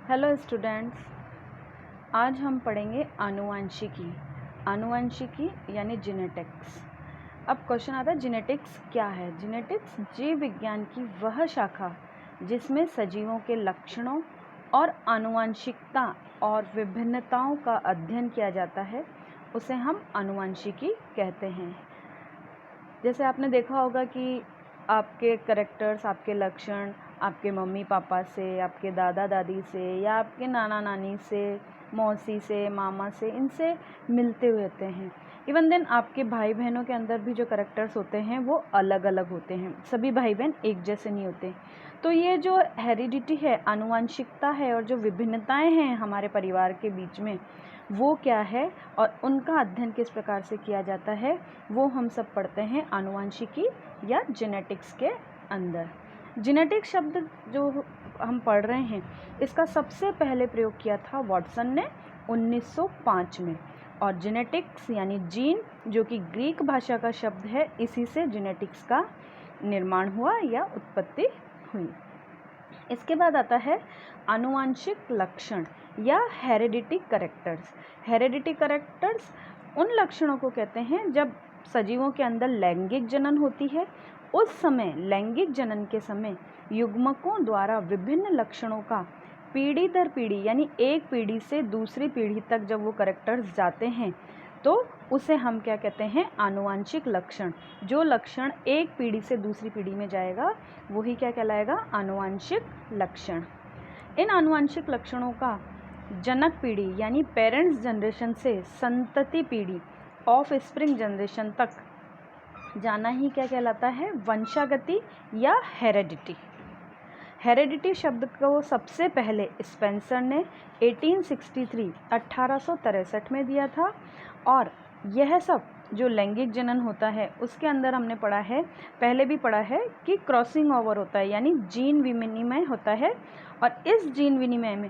Hello students, आज हम पढ़ेंगे आनुवंशिकी यानी जेनेटिक्स। अब क्वेश्चन आता है जेनेटिक्स क्या है। जेनेटिक्स जीव विज्ञान की वह शाखा जिसमें सजीवों के लक्षणों और आनुवंशिकता और विभिन्नताओं का अध्ययन किया जाता है, उसे हम आनुवंशिकी कहते हैं। जैसे आपने देखा होगा कि आपके कैरेक्टर्स, आपके लक्षण आपके मम्मी पापा से, आपके दादा दादी से या आपके नाना नानी से, मौसी से, मामा से, इनसे मिलते हुए होते हैं। इवन देन आपके भाई बहनों के अंदर भी जो कैरेक्टर्स होते हैं वो अलग अलग होते हैं। सभी भाई बहन एक जैसे नहीं होते। तो ये जो हेरिडिटी है, आनुवंशिकता है, और जो विभिन्नताएं हैं हमारे परिवार के बीच में, वो क्या है और उनका अध्ययन किस प्रकार से किया जाता है, वो हम सब पढ़ते हैं आनुवंशिकी या जेनेटिक्स के अंदर। जेनेटिक शब्द जो हम पढ़ रहे हैं, इसका सबसे पहले प्रयोग किया था वाटसन ने 1905 में। और जेनेटिक्स यानी जीन, जो कि ग्रीक भाषा का शब्द है, इसी से जेनेटिक्स का निर्माण हुआ या उत्पत्ति हुई। इसके बाद आता है आनुवंशिक लक्षण या हेरिडिटी कैरेक्टर्स। हेरिडिटी कैरेक्टर्स उन लक्षणों को कहते हैं जब सजीवों के अंदर लैंगिक जनन होती है, उस समय लैंगिक जनन के समय युग्मकों द्वारा विभिन्न लक्षणों का पीढ़ी दर पीढ़ी यानी एक पीढ़ी से दूसरी पीढ़ी तक जब वो कैरेक्टर्स जाते हैं, तो उसे हम क्या कहते हैं, आनुवंशिक लक्षण। जो लक्षण एक पीढ़ी से दूसरी पीढ़ी में जाएगा वही क्या कहलाएगा, आनुवंशिक लक्षण। इन आनुवंशिक लक्षणों का जनक पीढ़ी यानी पेरेंट्स जनरेशन से संतति पीढ़ी ऑफ स्प्रिंग जनरेशन तक जाना ही क्या कहलाता है, वंशागति या हेरिडिटी। हेरिडिटी शब्द को सबसे पहले स्पेंसर ने 1863 में दिया था। और यह सब जो लैंगिक जनन होता है उसके अंदर हमने पढ़ा है, पहले भी पढ़ा है कि क्रॉसिंग ओवर होता है यानी जीन विनिमय होता है। और इस जीन विनिमय में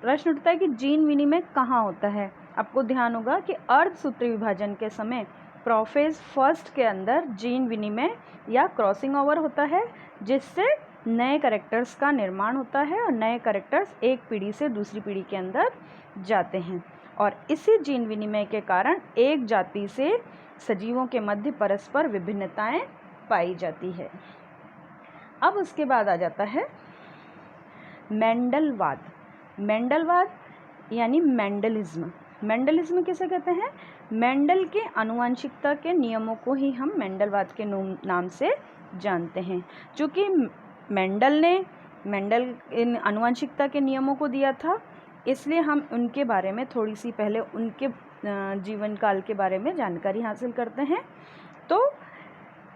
प्रश्न उठता है कि जीन विनिमय कहाँ होता है। आपको ध्यान होगा कि अर्धसूत्री विभाजन के समय प्रोफेज फर्स्ट के अंदर जीन विनिमय या क्रॉसिंग ओवर होता है, जिससे नए कैरेक्टर्स का निर्माण होता है और नए कैरेक्टर्स एक पीढ़ी से दूसरी पीढ़ी के अंदर जाते हैं। और इसी जीन विनिमय के कारण एक जाति से सजीवों के मध्य परस्पर विभिन्नताएं पाई जाती है। अब उसके बाद आ जाता है मेंडलवाद। मेंडलवाद यानी मेंडलिज्म। मेंडलिज्म किसे कहते हैं, मेंडल के आनुवंशिकता के नियमों को ही हम मेंडलवाद के नाम से जानते हैं। चूँकि मेंडल इन आनुवंशिकता के नियमों को दिया था, इसलिए हम उनके बारे में थोड़ी सी पहले उनके जीवन काल के बारे में जानकारी हासिल करते हैं। तो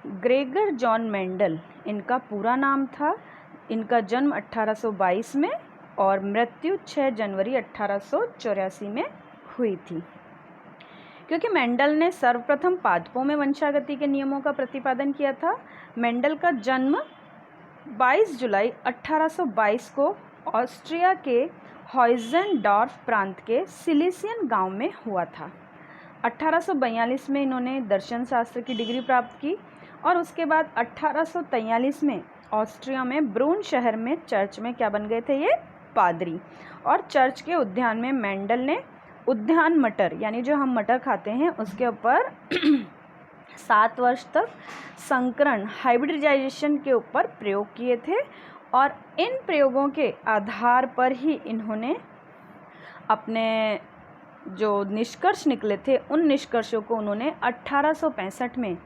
ग्रेगर जॉन मेंडल इनका पूरा नाम था। इनका जन्म 1822 में और मृत्यु 6 जनवरी 1884 में हुई थी। क्योंकि मेंडल ने सर्वप्रथम पादपों में वंशागति के नियमों का प्रतिपादन किया था। मेंडल का जन्म 22 जुलाई 1822 को ऑस्ट्रिया के हॉइज़ेनडॉर्फ प्रांत के सिलिसियन गांव में हुआ था। 1842 में इन्होंने दर्शन शास्त्र की डिग्री प्राप्त की और उसके बाद 1843 में ऑस्ट्रिया में ब्रून शहर में चर्च में क्या बन गए थे, ये पादरी। और चर्च के उद्यान में मेंडल ने उद्यान मटर यानी जो हम मटर खाते हैं उसके ऊपर 7 वर्ष तक संकरण हाइब्रिडाइजेशन के ऊपर प्रयोग किए थे। और इन प्रयोगों के आधार पर ही इन्होंने अपने जो निष्कर्ष निकले थे, उन निष्कर्षों को उन्होंने 1865 में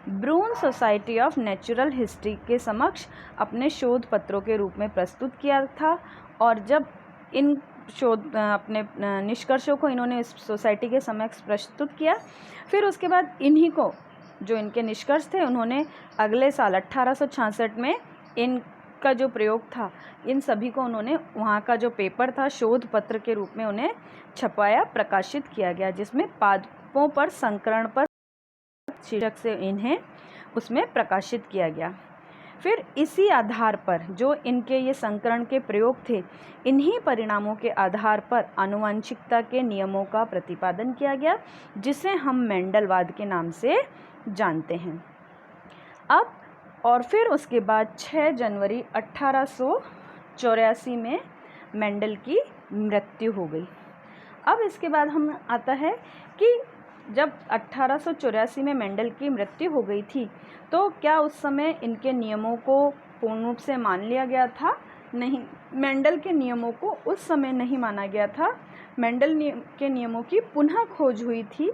ब्रून सोसाइटी ऑफ नेचुरल हिस्ट्री के समक्ष अपने शोध पत्रों के रूप में प्रस्तुत किया था। और जब इन अपने निष्कर्षों को इन्होंने इस सोसाइटी के समक्ष प्रस्तुत किया, फिर उसके बाद इन्हीं को जो इनके निष्कर्ष थे उन्होंने अगले साल 1866 में इनका जो प्रयोग था, इन सभी को उन्होंने वहाँ का जो पेपर था शोध पत्र के रूप में उन्हें छपाया, प्रकाशित किया गया, जिसमें पादपों पर संकरण पर शीर्षक से इन्हें उसमें प्रकाशित किया गया। फिर इसी आधार पर जो इनके ये संकरण के प्रयोग थे, इन्हीं परिणामों के आधार पर आनुवंशिकता के नियमों का प्रतिपादन किया गया, जिसे हम मेंडलवाद के नाम से जानते हैं। अब और फिर उसके बाद 6 जनवरी 1884 में मेंडल की मृत्यु हो गई। अब इसके बाद हम आता है कि जब 1884 में मेंडल की मृत्यु हो गई थी तो क्या उस समय इनके नियमों को पूर्ण रूप से मान लिया गया था? नहीं, मेंडल के नियमों को उस समय नहीं माना गया था। मेंडल के नियमों की पुनः खोज हुई थी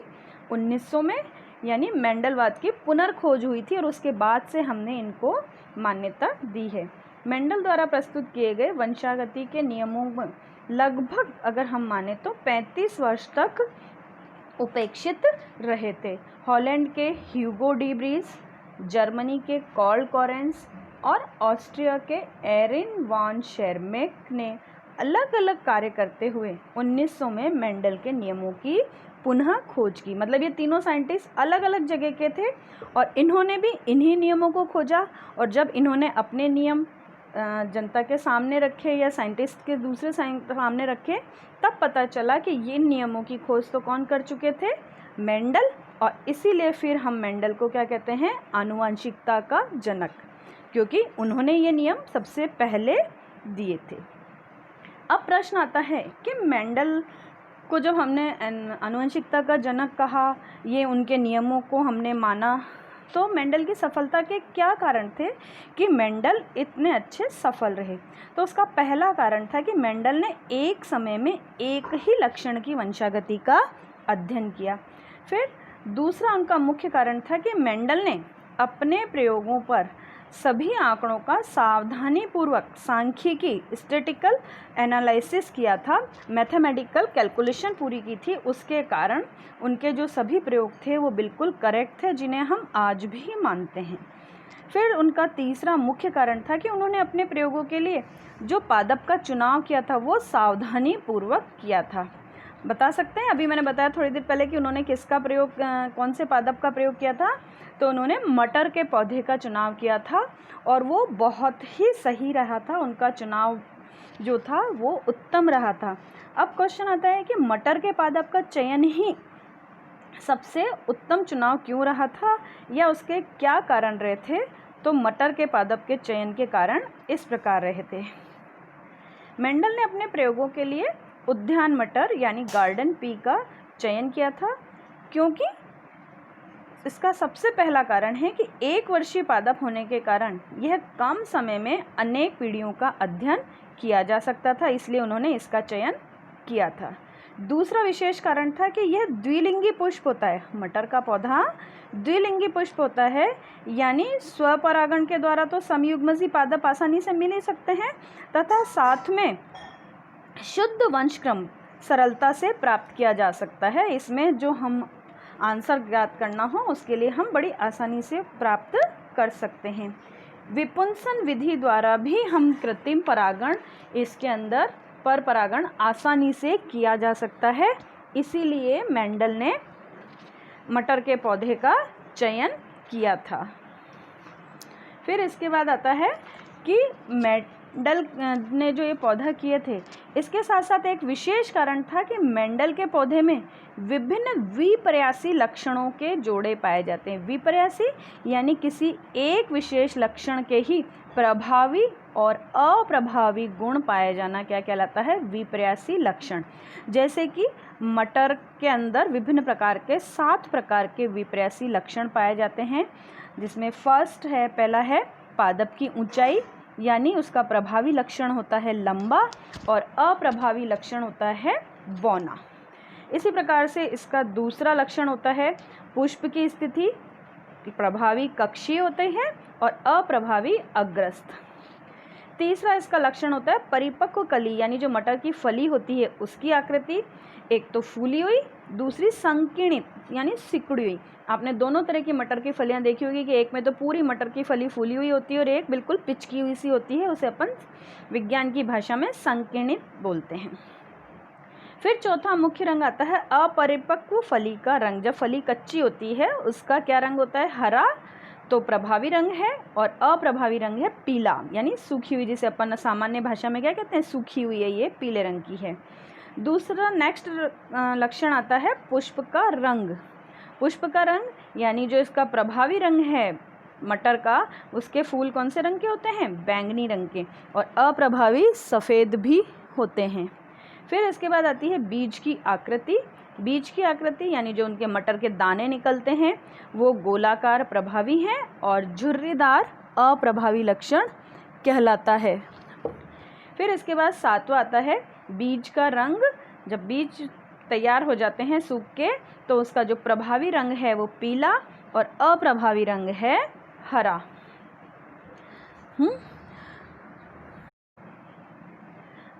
1900 में, यानी मेंडलवाद की पुनर्खोज हुई थी और उसके बाद से हमने इनको मान्यता दी है। मेंडल द्वारा प्रस्तुत किए गए वंशागति के नियमों में लगभग अगर हम माने तो 35 वर्ष तक उपेक्षित रहे थे। हॉलैंड के ह्यूगो डी ब्रीज, जर्मनी के कार्ल कोरेंस और ऑस्ट्रिया के एरिन वॉन शेरमेक ने अलग अलग कार्य करते हुए 1900 में मेंडल के नियमों की पुनः खोज की। मतलब ये तीनों साइंटिस्ट अलग अलग जगह के थे और इन्होंने भी इन्हीं नियमों को खोजा, और जब इन्होंने अपने नियम जनता के सामने रखे या साइंटिस्ट के दूसरे सामने रखे, तब पता चला कि ये नियमों की खोज तो कौन कर चुके थे? मेंडल। और इसीलिए फिर हम मेंडल को क्या कहते हैं? आनुवंशिकता का जनक, क्योंकि उन्होंने ये नियम सबसे पहले दिए थे। अब प्रश्न आता है कि मेंडल को जब हमने आनुवंशिकता का जनक कहा, ये उनके नियमों को हमने माना, तो मेंडल की सफलता के क्या कारण थे कि मेंडल इतने अच्छे सफल रहे? तो उसका पहला कारण था कि मेंडल ने एक समय में एक ही लक्षण की वंशागति का अध्ययन किया। फिर दूसरा उनका मुख्य कारण था कि मेंडल ने अपने प्रयोगों पर सभी आंकड़ों का सावधानीपूर्वक सांख्यिकी स्टैटिस्टिकल एनालिसिस किया था, मैथमेटिकल कैलकुलेशन पूरी की थी। उसके कारण उनके जो सभी प्रयोग थे वो बिल्कुल करेक्ट थे, जिन्हें हम आज भी मानते हैं। फिर उनका तीसरा मुख्य कारण था कि उन्होंने अपने प्रयोगों के लिए जो पादप का चुनाव किया था वो सावधानीपूर्वक किया था। बता सकते हैं, अभी मैंने बताया थोड़ी देर पहले कि उन्होंने किसका प्रयोग, कौन से पादप का प्रयोग किया था? तो उन्होंने मटर के पौधे का चुनाव किया था और वो बहुत ही सही रहा था। उनका चुनाव जो था वो उत्तम रहा था। अब क्वेश्चन आता है कि मटर के पादप का चयन ही सबसे उत्तम चुनाव क्यों रहा था या उसके क्या कारण रहे थे? तो मटर के पादप के चयन के कारण इस प्रकार रहे थे। मेंडल ने अपने प्रयोगों के लिए उद्यान मटर यानी गार्डन पी का चयन किया था, क्योंकि इसका सबसे पहला कारण है कि एक वर्षीय पादप होने के कारण यह कम समय में अनेक पीढ़ियों का अध्ययन किया जा सकता था, इसलिए उन्होंने इसका चयन किया था। दूसरा विशेष कारण था कि यह द्विलिंगी पुष्प होता है। मटर का पौधा द्विलिंगी पुष्प होता है, यानी स्वपरागण के द्वारा तो समयुग्मजी पादप आसानी से मिल ही सकते हैं, तथा साथ में शुद्ध वंशक्रम सरलता से प्राप्त किया जा सकता है। इसमें जो हम आंसर ज्ञात करना हो उसके लिए हम बड़ी आसानी से प्राप्त कर सकते हैं। विपुंसन विधि द्वारा भी हम कृत्रिम परागण, इसके अंदर पर परागण आसानी से किया जा सकता है, इसीलिए मेंडल ने मटर के पौधे का चयन किया था। फिर इसके बाद आता है कि मेंडल ने जो ये पौधा किए थे, इसके साथ साथ एक विशेष कारण था कि मेंडल के पौधे में विभिन्न विपर्यासी लक्षणों के जोड़े पाए जाते हैं। विपर्यासी यानी किसी एक विशेष लक्षण के ही प्रभावी और अप्रभावी गुण पाए जाना क्या कहलाता है? विपर्यासी लक्षण। जैसे कि मटर के अंदर विभिन्न प्रकार के 7 प्रकार के विपर्यासी लक्षण पाए जाते हैं, जिसमें फर्स्ट है, पहला है पादप की ऊंचाई, यानी उसका प्रभावी लक्षण होता है लंबा और अप्रभावी लक्षण होता है बौना। इसी प्रकार से इसका दूसरा लक्षण होता है पुष्प की स्थिति, प्रभावी कक्षीय होते हैं और अप्रभावी अग्रस्त। तीसरा इसका लक्षण होता है परिपक्व कली, यानी जो मटर की फली होती है उसकी आकृति, एक तो फूली हुई, दूसरी संकीर्णित यानी सिकुड़ी हुई। आपने दोनों तरह की मटर की फलियां देखी होगी कि एक में तो पूरी मटर की फली फूली हुई होती है और एक बिल्कुल पिचकी हुई सी होती है, उसे अपन विज्ञान की भाषा में संकीर्णित बोलते हैं। फिर चौथा मुख्य रंग आता है अपरिपक्व फली का रंग। जब फली कच्ची होती है उसका क्या रंग होता है? हरा, तो प्रभावी रंग है, और अप्रभावी रंग है पीला, यानी सूखी हुई, जिसे अपन सामान्य भाषा में क्या कहते हैं? सूखी हुई है, ये पीले रंग की है। दूसरा नेक्स्ट लक्षण आता है पुष्प का रंग। पुष्प का रंग यानी जो इसका प्रभावी रंग है मटर का, उसके फूल कौन से रंग के होते हैं? बैंगनी रंग के, और अप्रभावी सफ़ेद भी होते हैं। फिर इसके बाद आती है बीज की आकृति। बीज की आकृति यानी जो उनके मटर के दाने निकलते हैं वो गोलाकार प्रभावी हैं और झुर्रीदार अप्रभावी लक्षण कहलाता है। फिर इसके बाद सातवां आता है बीज का रंग। जब बीज तैयार हो जाते हैं सूख के तो उसका जो प्रभावी रंग है वो पीला और अप्रभावी रंग है हरा।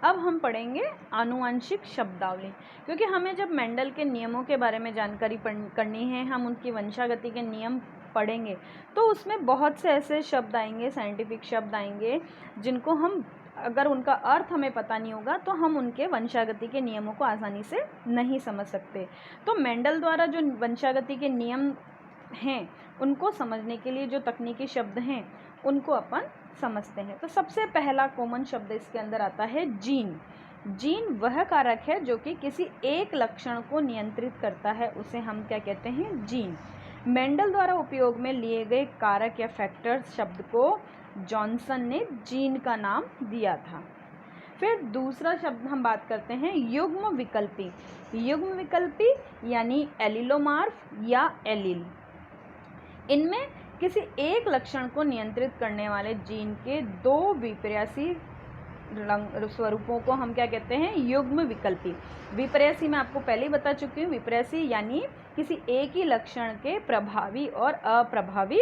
अब हम पढ़ेंगे आनुवंशिक शब्दावली, क्योंकि हमें जब मेंडल के नियमों के बारे में जानकारी करनी है, हम उनकी वंशागति के नियम पढ़ेंगे तो उसमें बहुत से ऐसे शब्द आएंगे, साइंटिफिक शब्द आएंगे जिनको हम अगर उनका अर्थ हमें पता नहीं होगा तो हम उनके वंशागति के नियमों को आसानी से नहीं समझ सकते। तो मेंडल द्वारा जो वंशागति के नियम हैं उनको समझने के लिए जो तकनीकी शब्द हैं उनको अपन समझते हैं। तो सबसे पहला कॉमन शब्द इसके अंदर आता है जीन। जीन वह कारक है जो कि किसी एक लक्षण को नियंत्रित करता है, उसे हम क्या कहते हैं? जीन। मेंडल द्वारा उपयोग में लिए गए कारक या फैक्टर शब्द को जॉनसन ने जीन का नाम दिया था। फिर दूसरा शब्द हम बात करते हैं युग्म विकल्पी। युग्म विकल्पी यानी एलिलोमार्फ या एलील। इनमें किसी एक लक्षण को नियंत्रित करने वाले जीन के दो विपर्यासी स्वरूपों को हम क्या कहते हैं? युग्म विकल्पी। विपर्यासी मैं आपको पहले ही बता चुकी हूँ। विपर्यासी यानी किसी एक ही लक्षण के प्रभावी और अप्रभावी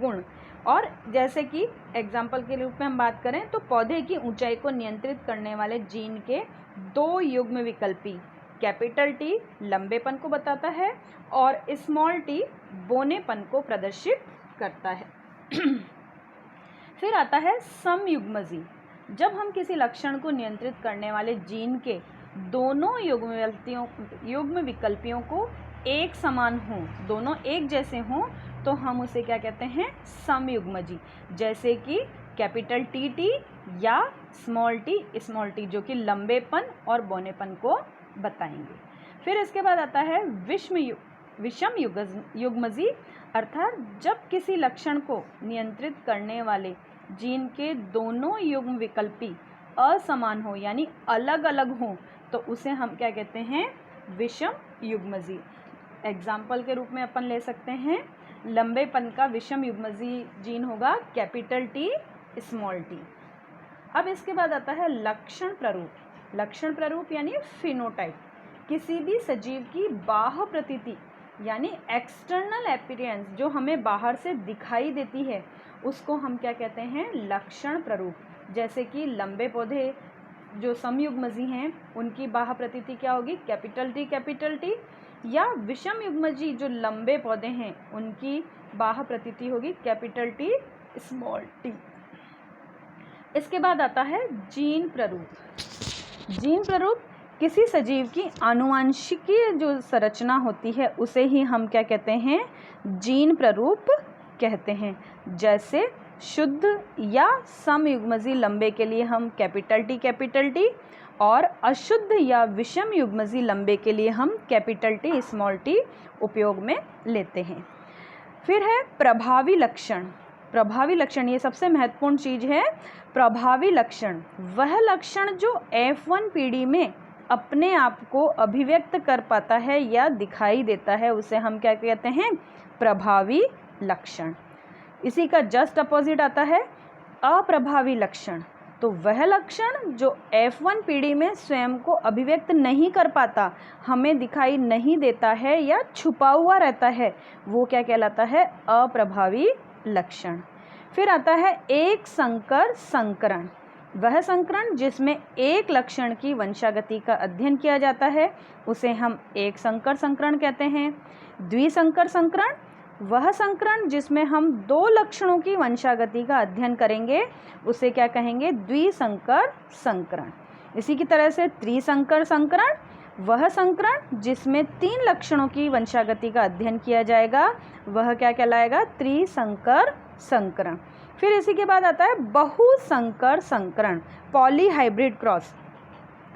गुण। और जैसे कि एग्जाम्पल के रूप में हम बात करें तो पौधे की ऊंचाई को नियंत्रित करने वाले जीन के दो युग्म विकल्पी, कैपिटल टी लंबेपन को बताता है और स्मॉल टी बोनेपन को प्रदर्शित करता है। फिर आता है समयुग्मजी। जब हम किसी लक्षण को नियंत्रित करने वाले जीन के दोनों युग्म विकल्पियों को एक समान हों, दोनों एक जैसे हों, तो हम उसे क्या कहते हैं? समयुग्मजी। जैसे कि कैपिटल टी या स्मॉल टी जो कि लंबेपन और बौनेपन को बताएंगे। फिर इसके बाद आता है विषम युग्मजी, अर्थात जब किसी लक्षण को नियंत्रित करने वाले जीन के दोनों युग्म विकल्पी असमान हो यानी अलग अलग हो तो उसे हम क्या कहते हैं? विषम युग्मजी। एग्जाम्पल के रूप में अपन ले सकते हैं, लंबेपन का विषम युग्मजी जीन होगा कैपिटल टी स्मॉल टी। अब इसके बाद आता है लक्षण प्ररूप। लक्षण प्ररूप यानी फिनोटाइप। किसी भी सजीव की बाह्य प्रतीति यानी एक्सटर्नल अपीयरेंस जो हमें बाहर से दिखाई देती है उसको हम क्या कहते हैं? लक्षण प्ररूप। जैसे कि लंबे पौधे जो समयुग्मजी हैं उनकी बाह्य प्रतीति क्या होगी? Capital T. या विषम युग्मजी जो लंबे पौधे हैं उनकी बाह्य प्रतीति होगी कैपिटल टी स्मॉल टी। इसके बाद आता है जीन प्ररूप। जीन प्ररूप किसी सजीव की आनुवंशिकीय जो संरचना होती है उसे ही हम क्या कहते हैं? जीन प्ररूप कहते हैं। जैसे शुद्ध या समयुग्मजी लंबे के लिए हम कैपिटल टी और अशुद्ध या विषम युग्मजी लंबे के लिए हम कैपिटल टी स्मॉल टी उपयोग में लेते हैं। फिर है प्रभावी लक्षण। प्रभावी लक्षण ये सबसे महत्वपूर्ण चीज़ है। प्रभावी लक्षण वह लक्षण जो F1 पीढ़ी में अपने आप को अभिव्यक्त कर पाता है या दिखाई देता है उसे हम क्या कहते हैं? प्रभावी लक्षण। इसी का जस्ट अपोजिट आता है अप्रभावी लक्षण। तो वह लक्षण जो F1 पीढ़ी में स्वयं को अभिव्यक्त नहीं कर पाता, हमें दिखाई नहीं देता है या छुपा हुआ रहता है, वो क्या कहलाता है? अप्रभावी लक्षण। फिर आता है एक संकर संकरण। वह संकरण जिसमें एक लक्षण की वंशागति का अध्ययन किया जाता है उसे हम एक संकर संकरण कहते हैं। द्विसंकर संकरण वह संकरण जिसमें हम दो लक्षणों की वंशागति का अध्ययन करेंगे उसे क्या कहेंगे? द्विसंकर संकरण। इसी की तरह से त्रिसंकर संकरण वह संकरण जिसमें तीन लक्षणों की वंशागति का अध्ययन किया जाएगा वह क्या कहलाएगा? त्रिसंकर संकरण। फिर इसी के बाद आता है बहुसंकर संकरण, पॉलीहाइब्रिड क्रॉस।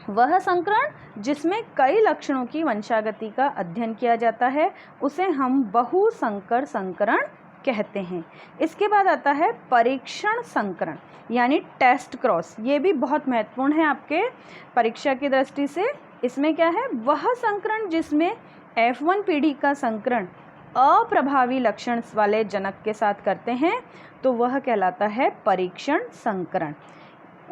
वह संकरण जिसमें कई लक्षणों की वंशागति का अध्ययन किया जाता है उसे हम बहुसंकर संकरण कहते हैं। इसके बाद आता है परीक्षण संकरण यानी टेस्ट क्रॉस। ये भी बहुत महत्वपूर्ण है आपके परीक्षा की दृष्टि से। इसमें क्या है, वह संकरण जिसमें F1 पीढ़ी का संकरण अप्रभावी लक्षण वाले जनक के साथ करते हैं तो वह कहलाता है परीक्षण संकरण।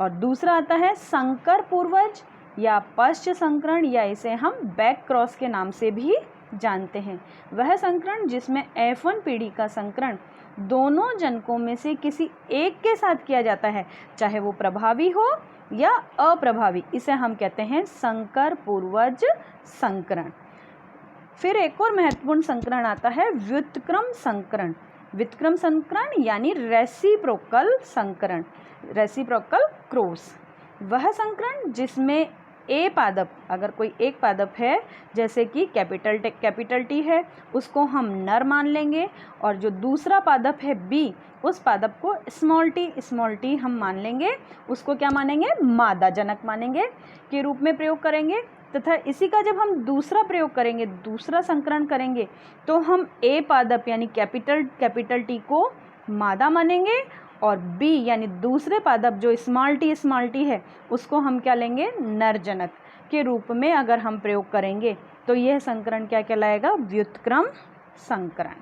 और दूसरा आता है संकर पूर्वज या पश्च संकरण, या इसे हम बैक क्रॉस के नाम से भी जानते हैं। वह संकरण जिसमें F1 पीढ़ी का संकरण दोनों जनकों में से किसी एक के साथ किया जाता है, चाहे वो प्रभावी हो या अप्रभावी, इसे हम कहते हैं संकर पूर्वज संकरण। फिर एक और महत्वपूर्ण संकरण आता है व्युत्क्रम संकरण। व्युत्क्रम संकरण यानी रेसिप्रोकल संकरण, रेसिप्रोकल क्रॉस। वह संकरण जिसमें ए पादप, अगर कोई एक पादप है जैसे कि कैपिटल टी है, उसको हम नर मान लेंगे, और जो दूसरा पादप है बी, उस पादप को स्मॉल टी हम मान लेंगे, उसको क्या मानेंगे, मादा जनक मानेंगे के रूप में प्रयोग करेंगे। तथा इसी का जब हम दूसरा प्रयोग करेंगे, दूसरा संकरण करेंगे, तो हम ए पादप यानी कैपिटल टी को मादा मानेंगे, और बी यानी दूसरे पादप जो स्मॉल टी है, उसको हम क्या लेंगे, नर जनक के रूप में अगर हम प्रयोग करेंगे तो यह संकरण क्या कहलाएगा, व्युत्क्रम संकरण।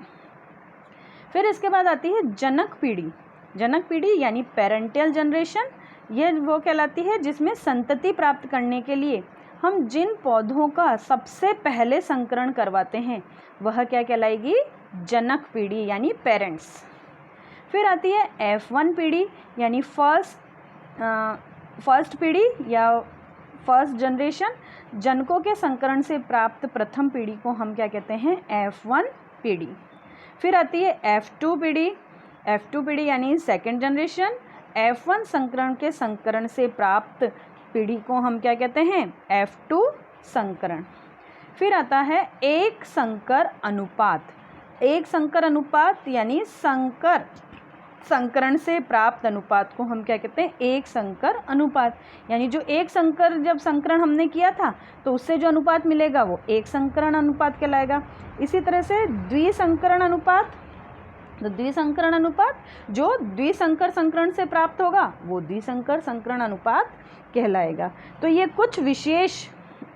फिर इसके बाद आती है जनक पीढ़ी। जनक पीढ़ी यानी पेरेंटियल जनरेशन, यह वो कहलाती है जिसमें संतति प्राप्त करने के लिए हम जिन पौधों का सबसे पहले संकरण करवाते हैं वह क्या कहलाएगी, जनक पीढ़ी यानी पेरेंट्स। फिर आती है F1 पीढ़ी यानी फर्स्ट पीढ़ी या फर्स्ट जनरेशन। जनकों के संकरण से प्राप्त प्रथम पीढ़ी को हम क्या कहते हैं, F1 पीढ़ी। फिर आती है F2 पीढ़ी। F2 पीढ़ी यानी सेकेंड जनरेशन। F1 संकरण के संकरण से प्राप्त पीढ़ी को हम क्या कहते हैं, F2 संकरण। फिर आता है एक संकर अनुपात। एक संकर अनुपात यानी संकरण से प्राप्त अनुपात को हम क्या कहते हैं, एक संकर अनुपात। यानी जो एक संकर जब संकरण हमने किया था तो उससे जो अनुपात मिलेगा वो एक संकरण अनुपात कहलाएगा। इसी तरह से द्विसंकरण अनुपात, तो द्विसंकरण अनुपात जो द्विसंकर संकरण से प्राप्त होगा वो द्विसंकर संकरण अनुपात कहलाएगा। तो ये कुछ विशेष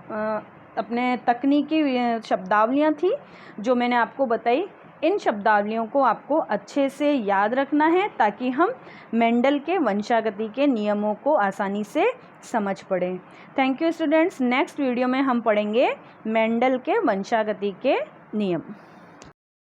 अपने तकनीकी शब्दावलियाँ थी जो मैंने आपको बताई। इन शब्दावलियों को आपको अच्छे से याद रखना है ताकि हम मेंडल के वंशागति के नियमों को आसानी से समझ पड़ें। Thank you students. Next video में हम पढ़ेंगे मेंडल के वंशागति के नियम।